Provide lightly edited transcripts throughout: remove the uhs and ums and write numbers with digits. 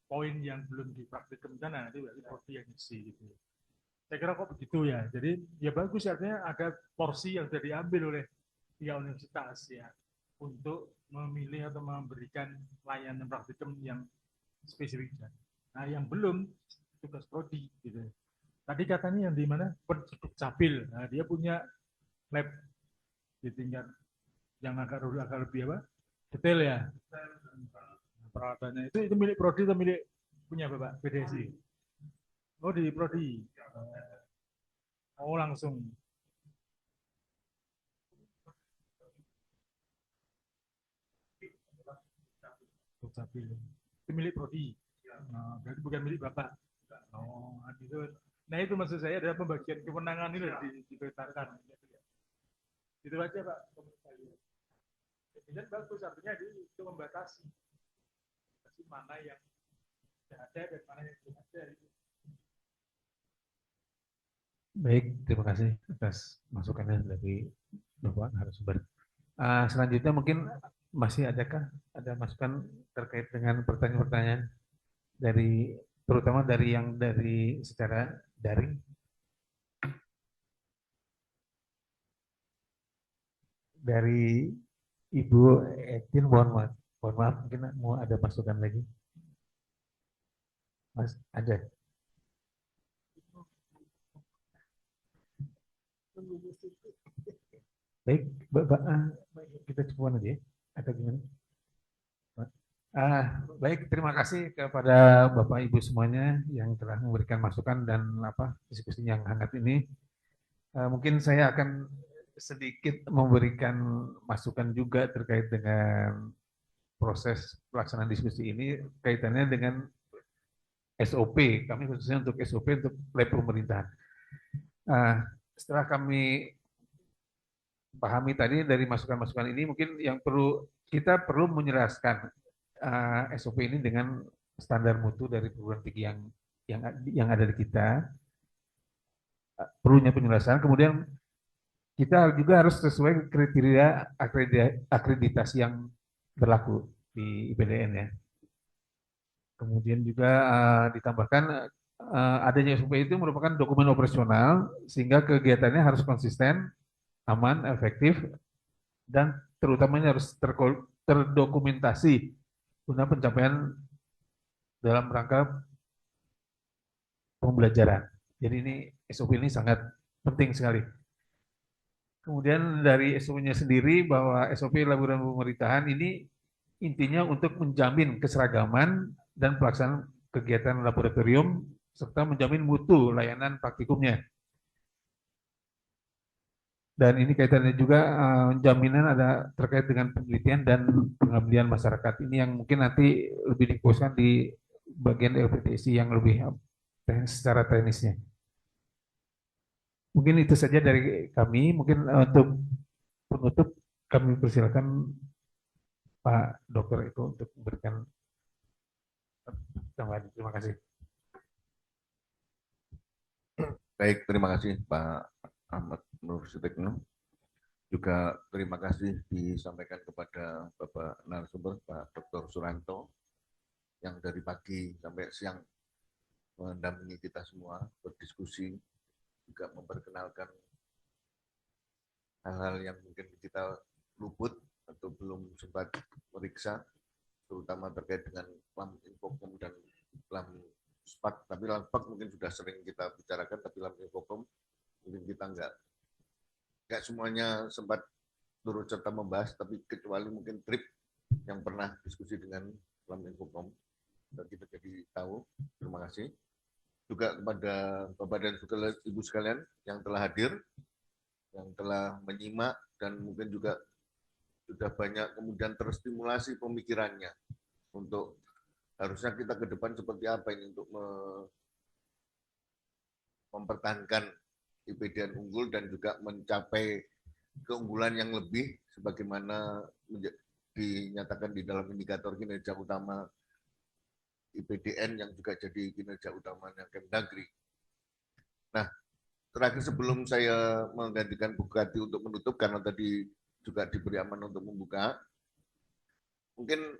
poin yang belum dipraktikkan, nah nanti berarti prodi yang isi gitu. Saya kira kok begitu ya. Jadi ya bagus, artinya ada porsi yang sudah diambil oleh tiga universitas ya untuk memilih atau memberikan layanan praktikum yang spesifik. Nah yang belum tugas prodi gitu. Tadi katanya yang di mana Capil, nah, dia punya lab di tingkat yang agak lebih apa detail ya peralatannya. Itu milik prodi atau milik punya bapak BDSI? Oh di prodi. Oh langsung Capil. Itu milik prodi. Nah, berarti bukan milik bapak. Oh, itu. Nah itu maksud saya adalah pembagian kewenangan ini dibetakan. Itu aja Pak. Dan bagus artinya itu membatasi mana yang ada dan mana yang tidak ada. Baik, terima kasih atas masukannya dari Bapak narasumber. Selanjutnya mungkin masih adakah ada masukan terkait dengan pertanyaan-pertanyaan dari terutama dari yang dari secara daring? Dari Ibu Etin, mohon maaf, mungkin mau ada masukan lagi, Mas ada. Baik, Bapak, kita coba aja ya. Atau gimana? Baik, terima kasih kepada Bapak Ibu semuanya yang telah memberikan masukan dan diskusi yang hangat ini. Mungkin saya akan sedikit memberikan masukan juga terkait dengan proses pelaksanaan diskusi ini kaitannya dengan SOP. Kami khususnya untuk SOP untuk lab pemerintahan. Setelah kami pahami tadi dari masukan-masukan ini, mungkin yang kita perlu menjelaskan SOP ini dengan standar mutu dari perguruan tinggi yang ada di kita, perlunya penjelasan. Kemudian kita juga harus sesuai kriteria akreditasi yang berlaku di IPDN ya. Kemudian juga ditambahkan adanya SOP itu merupakan dokumen operasional sehingga kegiatannya harus konsisten, aman, efektif, dan terutamanya harus terdokumentasi guna pencapaian dalam rangka pembelajaran. Jadi ini SOP ini sangat penting sekali. Kemudian dari SOP-nya sendiri bahwa SOP laboratorium pemerintahan ini intinya untuk menjamin keseragaman dan pelaksanaan kegiatan laboratorium serta menjamin mutu layanan praktikumnya. Dan ini kaitannya juga jaminan ada terkait dengan penelitian dan pengabdian masyarakat. Ini yang mungkin nanti lebih difokuskan di bagian LPTSI yang lebih secara teknisnya. Mungkin itu saja dari kami. Mungkin untuk penutup kami persilakan Pak Dokter itu untuk memberikan tambahan. Terima kasih. Baik, terima kasih Pak Ahmad Nur Sutekno. Juga terima kasih disampaikan kepada Bapak narasumber Pak Dr. Suranto yang dari pagi sampai siang mendampingi kita semua berdiskusi, juga memperkenalkan hal-hal yang mungkin kita luput atau belum sempat meriksa, terutama terkait dengan LAM Infocom dan LAM SPAK. Tapi LAM SPAK mungkin sudah sering kita bicarakan, tapi LAM Infocom mungkin kita nggak semuanya sempat turut serta membahas, tapi kecuali mungkin trip yang pernah diskusi dengan LAM Infocom, dan kita jadi tahu. Terima kasih juga kepada Bapak dan Ibu sekalian yang telah hadir, yang telah menyimak, dan mungkin juga sudah banyak kemudian terstimulasi pemikirannya untuk harusnya kita ke depan seperti apa ini untuk mempertahankan IPDN unggul dan juga mencapai keunggulan yang lebih sebagaimana dinyatakan di dalam indikator kinerja utama IPDN yang juga jadi kinerja utamanya Kemdagri. Nah, terakhir sebelum saya menggantikan Bu Kati untuk menutup, karena tadi juga diberi aman untuk membuka, mungkin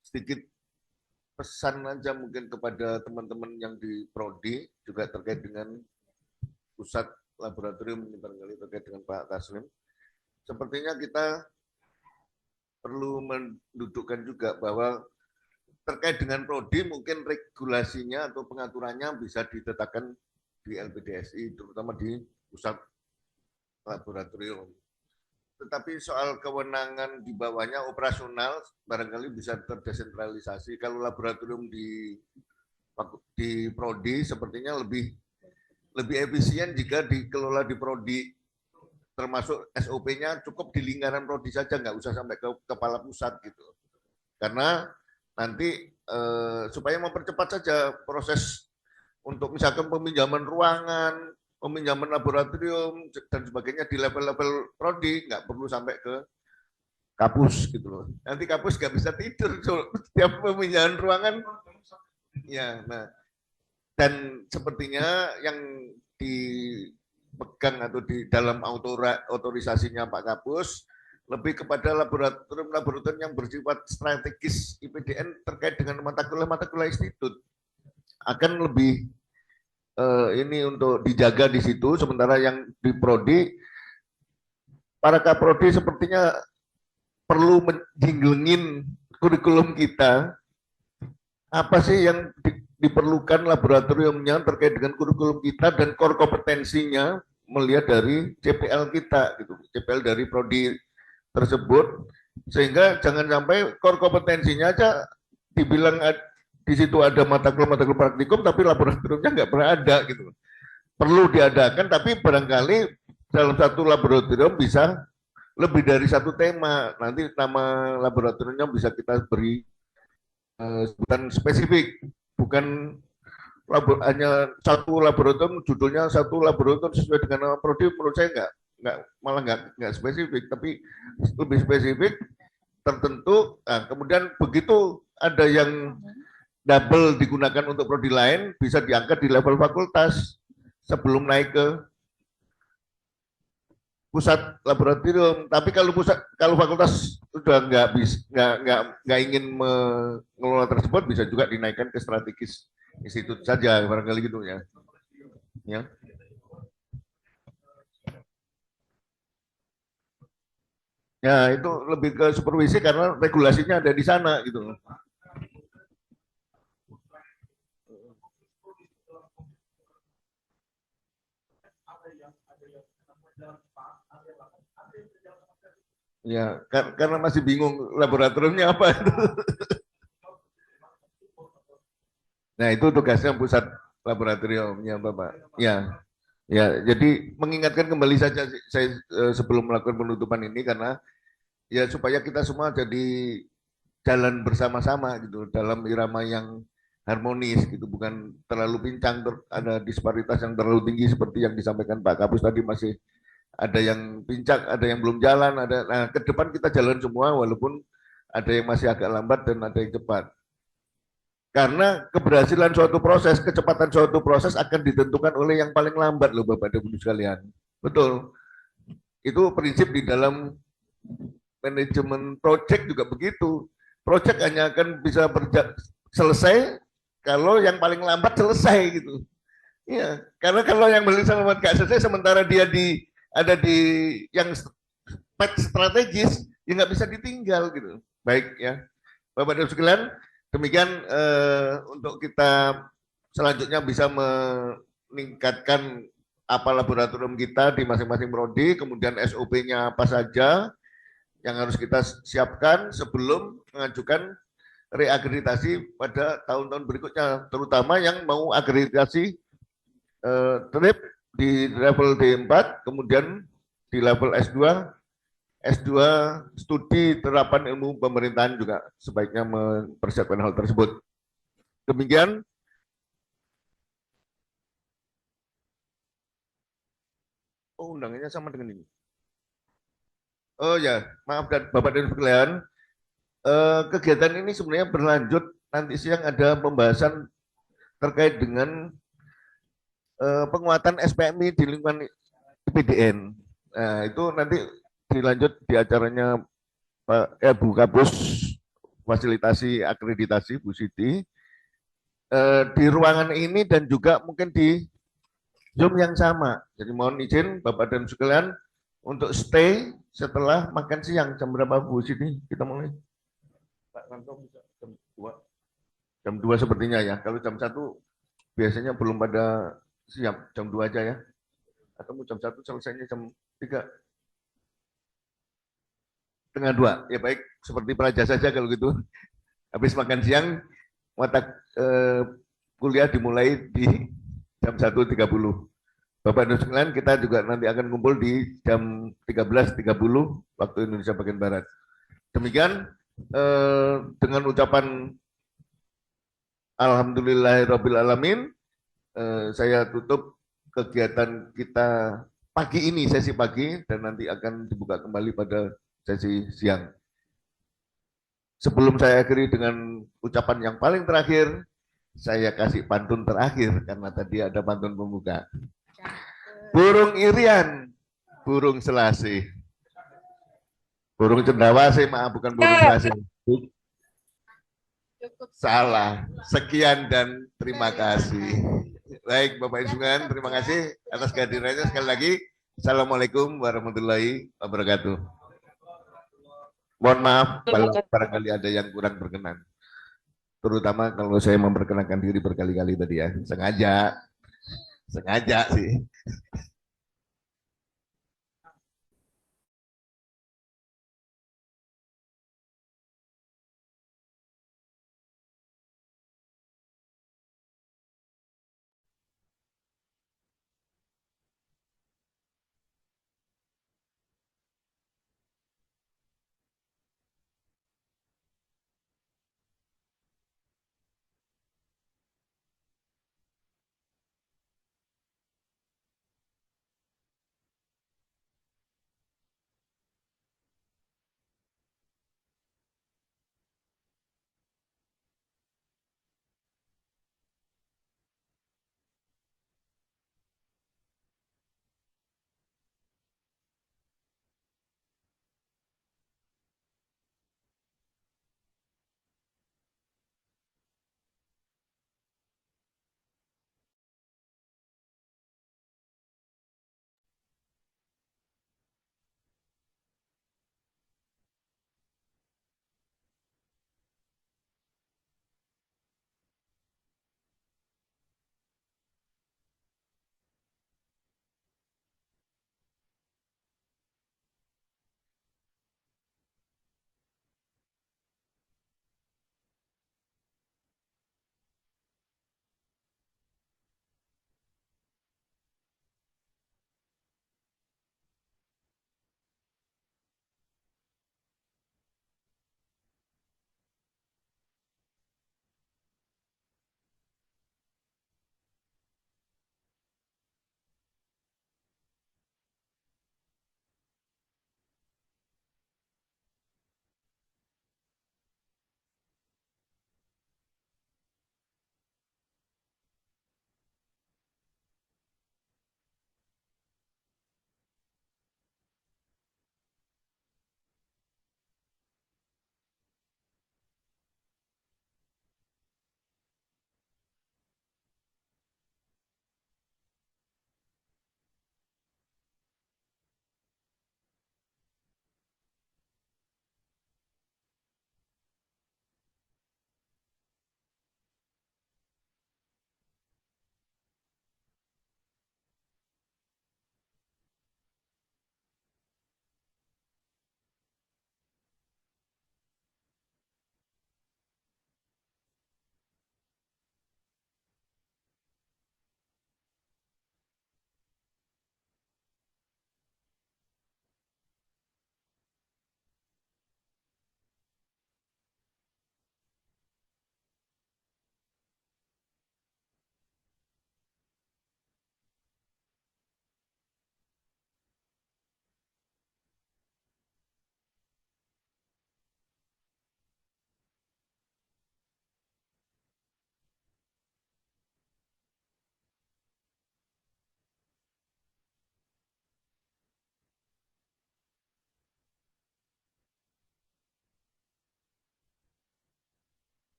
sedikit pesan aja mungkin kepada teman-teman yang di Prodi juga terkait dengan pusat laboratorium ini barangkali terkait dengan Pak Taslim. Sepertinya kita perlu mendudukkan juga bahwa terkait dengan Prodi mungkin regulasinya atau pengaturannya bisa ditetapkan di LPDSI, terutama di pusat laboratorium. Tetapi soal kewenangan di bawahnya operasional barangkali bisa terdesentralisasi. Kalau laboratorium di Prodi sepertinya lebih efisien jika dikelola di Prodi, termasuk SOP-nya cukup di lingkaran Prodi saja, nggak usah sampai ke kepala pusat gitu. Karena nanti supaya mempercepat saja proses untuk misalkan peminjaman ruangan, peminjaman laboratorium dan sebagainya di level-level Prodi, nggak perlu sampai ke kapus gitu loh. Nanti kapus nggak bisa tidur setiap peminjaman ruangan. Ya, nah, dan sepertinya yang dipegang atau di dalam otorisasinya Pak Kapus lebih kepada laboratorium yang bersifat strategis IPDN terkait dengan mata kuliah institut akan lebih ini untuk dijaga di situ. Sementara yang di Prodi, para Kaprodi sepertinya perlu menjinglengin kurikulum kita. Apa sih yang diperlukan laboratoriumnya terkait dengan kurikulum kita dan core kompetensinya melihat dari CPL kita, gitu, CPL dari Prodi tersebut, sehingga jangan sampai core kompetensinya aja dibilang di situ ada mata kuliah praktikum, tapi laboratoriumnya nggak pernah ada gitu. Perlu diadakan, tapi barangkali dalam satu laboratorium bisa lebih dari satu tema. Nanti nama laboratoriumnya bisa kita beri sebutan spesifik, bukan hanya satu laboratorium, judulnya satu laboratorium sesuai dengan nama prodi. Menurut saya malah nggak spesifik, tapi lebih spesifik tertentu. Nah, kemudian begitu ada yang double digunakan untuk prodi lain, bisa diangkat di level fakultas sebelum naik ke pusat laboratorium. Tapi kalau fakultas sudah nggak ingin mengelola tersebut, bisa juga dinaikkan ke strategis institut saja, barangkali gitu ya. Ya. Ya, itu lebih ke supervisi karena regulasinya ada di sana gitu. Ya, karena masih bingung laboratoriumnya apa itu. Nah, itu tugasnya pusat laboratoriumnya Bapak. Ya. Ya, jadi mengingatkan kembali saja saya sebelum melakukan penutupan ini karena ya supaya kita semua jadi jalan bersama-sama gitu dalam irama yang harmonis gitu, bukan terlalu pincang, ada disparitas yang terlalu tinggi seperti yang disampaikan Pak Kapus tadi, masih ada yang pincang, ada yang belum jalan, nah ke depan kita jalan semua walaupun ada yang masih agak lambat dan ada yang cepat. Karena keberhasilan suatu proses, kecepatan suatu proses akan ditentukan oleh yang paling lambat loh Bapak dan Ibu sekalian. Betul. Itu prinsip di dalam manajemen project juga begitu. Project hanya akan bisa selesai kalau yang paling lambat selesai gitu. Iya, karena kalau yang paling lambat gak selesai sementara dia ada di yang strategis, ya nggak bisa ditinggal gitu. Baik ya, Bapak dan Ibu sekalian, demikian untuk kita selanjutnya bisa meningkatkan apa laboratorium kita di masing-masing prodi, kemudian SOP-nya apa saja yang harus kita siapkan sebelum mengajukan reakreditasi pada tahun-tahun berikutnya, terutama yang mau akreditasi TRIP di level D4, kemudian di level S2 studi terapan ilmu pemerintahan juga sebaiknya mempersiapkan hal tersebut. Demikian. Oh, undangannya sama dengan ini. Oh ya, maaf dan Bapak dan Ibu sekalian, kegiatan ini sebenarnya berlanjut. Nanti siang ada pembahasan terkait dengan penguatan SPMI di lingkungan IPDN. Nah, itu nanti dilanjut di acaranya Pak Bu Kapus fasilitasi akreditasi Bu Siti di ruangan ini dan juga mungkin di Zoom yang sama. Jadi mohon izin Bapak dan sekalian untuk stay setelah makan siang. Jam berapa Bu Siti kita mulai? Pak Kanto bisa jam 2. Jam 2 sepertinya ya. Kalau jam 1 biasanya belum pada siap. Jam 2 aja ya. Atau jam 1 selesainya jam 3. Setengah 2. Ya baik, seperti pelajar saja kalau gitu. Habis makan siang, watak kuliah dimulai di jam 1.30. Bapak dan sekalian, kita juga nanti akan kumpul di jam 13.30 waktu Indonesia bagian Barat. Demikian dengan ucapan Alhamdulillahirrabbilalamin, saya tutup kegiatan kita pagi ini, sesi pagi, dan nanti akan dibuka kembali pada sesi siang. Sebelum saya akhiri dengan ucapan yang paling terakhir, saya kasih pantun terakhir, karena tadi ada pantun pembuka. Burung irian, burung selasih. Burung cendawasih, maaf, bukan burung selasih. Salah. Sekian dan terima kasih. Baik, Bapak Ibu sekalian, terima kasih atas kehadirannya sekali lagi. Assalamualaikum warahmatullahi wabarakatuh. Mohon maaf kalau barangkali ada yang kurang berkenan. Terutama kalau saya memperkenalkan diri berkali-kali tadi ya. Sengaja sih.